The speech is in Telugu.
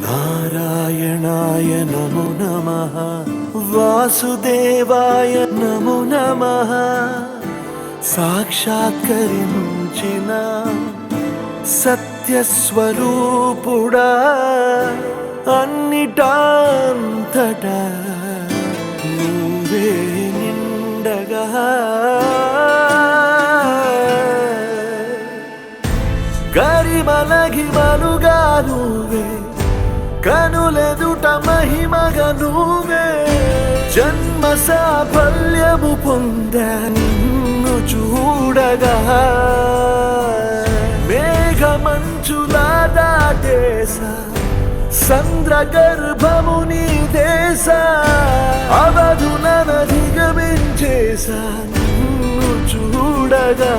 నారాయణాయ నమో నమః వాసుదేవాయ నమో నమః సాక్షాత్కరించిన సత్యస్వరూపుడా అన్నిటాంతటా నువ్వే నిండగా గరిమలగిమలుగా నువ్వే కనులెదుట మహిమగా నువ్వే జన్మ సాఫల్యము పొందా నిన్ను చూడగా మేఘమంచులా దాటేసా సంద్ర గర్భము నీ దేశ అవధులను అధిగమించేసా నిన్ను చూడగా